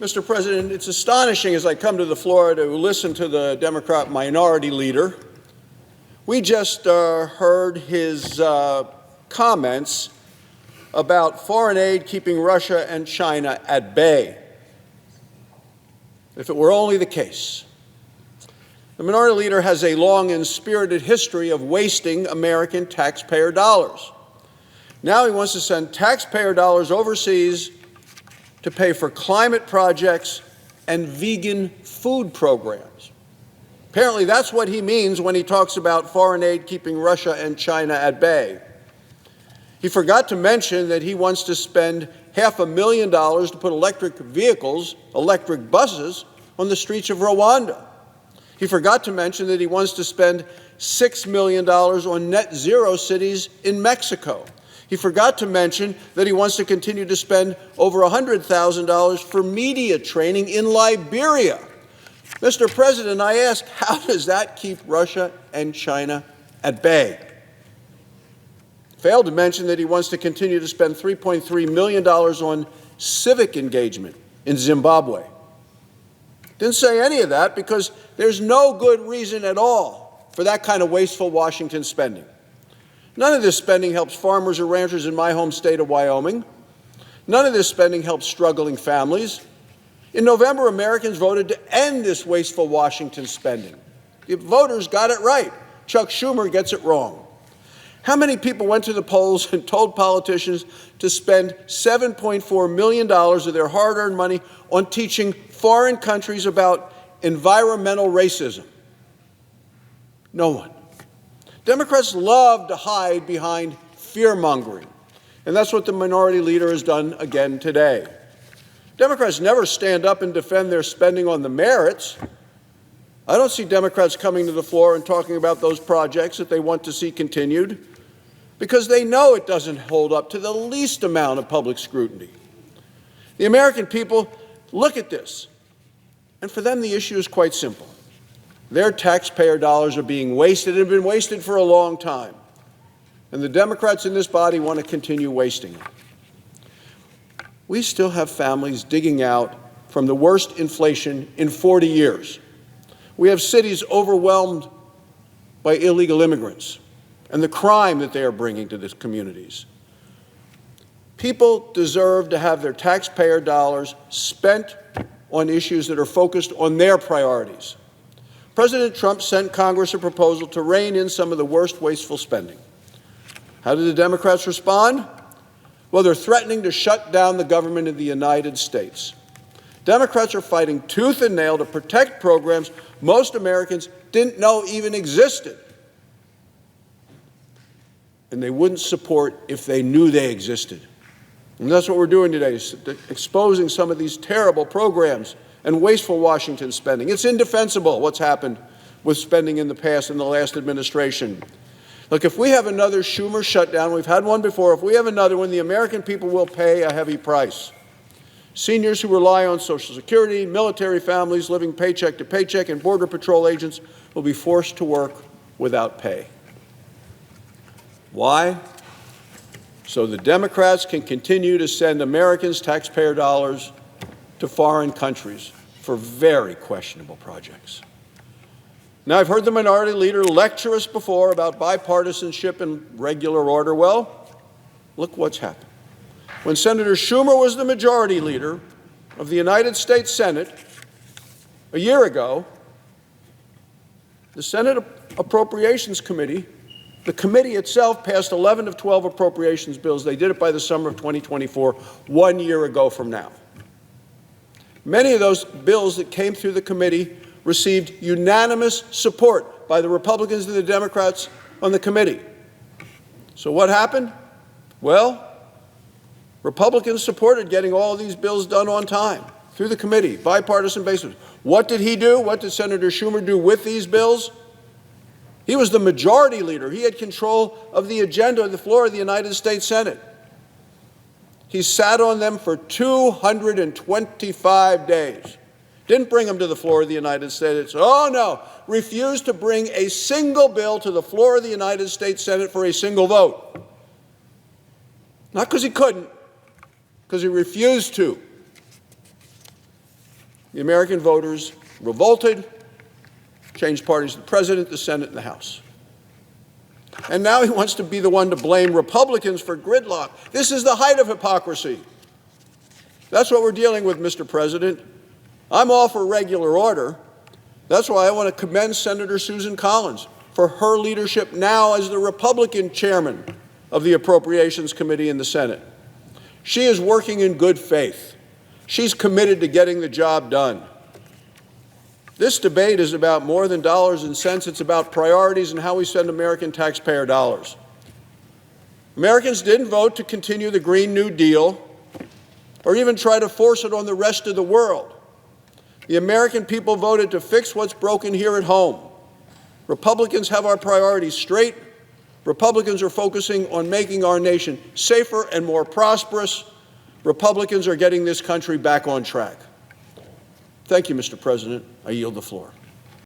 Mr. President, it's astonishing as I come to the floor to listen to the Democrat minority leader. We just heard his comments about foreign aid keeping Russia and China at bay. If it were only the case. The minority leader has a long and spirited history of wasting American taxpayer dollars. Now he wants to send taxpayer dollars overseas to pay for climate projects and vegan food programs. Apparently that's what he means when he talks about foreign aid keeping Russia and China at bay. He forgot to mention that he wants to spend $500,000 to put electric vehicles, electric buses, on the streets of Rwanda. He forgot to mention that he wants to spend $6 million on net zero cities in Mexico. He forgot to mention that he wants to continue to spend over $100,000 for media training in Liberia. Mr. President, I ask, how does that keep Russia and China at bay? Failed to mention that he wants to continue to spend $3.3 million on civic engagement in Zimbabwe. Didn't say any of that because there's no good reason at all for that kind of wasteful Washington spending. None of this spending helps farmers or ranchers in my home state of Wyoming. None of this spending helps struggling families. In November, Americans voted to end this wasteful Washington spending. The voters got it right. Chuck Schumer gets it wrong. How many people went to the polls and told politicians to spend $7.4 million of their hard-earned money on teaching foreign countries about environmental racism? No one. Democrats love to hide behind fear-mongering, and that's what the minority leader has done again today. Democrats never stand up and defend their spending on the merits. I don't see Democrats coming to the floor and talking about those projects that they want to see continued because they know it doesn't hold up to the least amount of public scrutiny. The American people look at this, and for them the issue is quite simple. Their taxpayer dollars are being wasted and have been wasted for a long time. And the Democrats in this body want to continue wasting them. We still have families digging out from the worst inflation in 40 years. We have cities overwhelmed by illegal immigrants and the crime that they are bringing to these communities. People deserve to have their taxpayer dollars spent on issues that are focused on their priorities. President Trump sent Congress a proposal to rein in some of the worst wasteful spending. How did the Democrats respond? Well, they're threatening to shut down the government of the United States. Democrats are fighting tooth and nail to protect programs most Americans didn't know even existed. And they wouldn't support if they knew they existed. And that's what we're doing today, is exposing some of these terrible programs and wasteful Washington spending. It's indefensible what's happened with spending in the past in the last administration. Look, if we have another Schumer shutdown, we've had one before, if we have another one, the American people will pay a heavy price. Seniors who rely on Social Security, military families living paycheck to paycheck, and Border Patrol agents will be forced to work without pay. Why? So the Democrats can continue to send Americans' taxpayer dollars to foreign countries for very questionable projects. Now, I've heard the minority leader lecture us before about bipartisanship and regular order. Well, look what's happened. When Senator Schumer was the majority leader of the United States Senate a year ago, the Senate Appropriations Committee, the committee itself, passed 11 of 12 appropriations bills. They did it by the summer of 2024, 1 year ago from now. Many of those bills that came through the committee received unanimous support by the Republicans and the Democrats on the committee. So what happened? Well, Republicans supported getting all of these bills done on time through the committee, bipartisan basis. What did he do? What did Senator Schumer do with these bills? He was the majority leader. He had control of the agenda on the floor of the United States Senate. He sat on them for 225 days. Didn't bring them to the floor of the United States. Oh, no. Refused to bring a single bill to the floor of the United States Senate for a single vote. Not because he couldn't, because he refused to. The American voters revolted, changed parties to the President, the Senate, and the House. And now he wants to be the one to blame Republicans for gridlock. This is the height of hypocrisy. That's what we're dealing with, Mr. President. I'm all for regular order. That's why I want to commend Senator Susan Collins for her leadership now as the Republican chairman of the Appropriations Committee in the Senate. She is working in good faith. She's committed to getting the job done. This debate is about more than dollars and cents. It's about priorities and how we spend American taxpayer dollars. Americans didn't vote to continue the Green New Deal or even try to force it on the rest of the world. The American people voted to fix what's broken here at home. Republicans have our priorities straight. Republicans are focusing on making our nation safer and more prosperous. Republicans are getting this country back on track. Thank you, Mr. President. I yield the floor.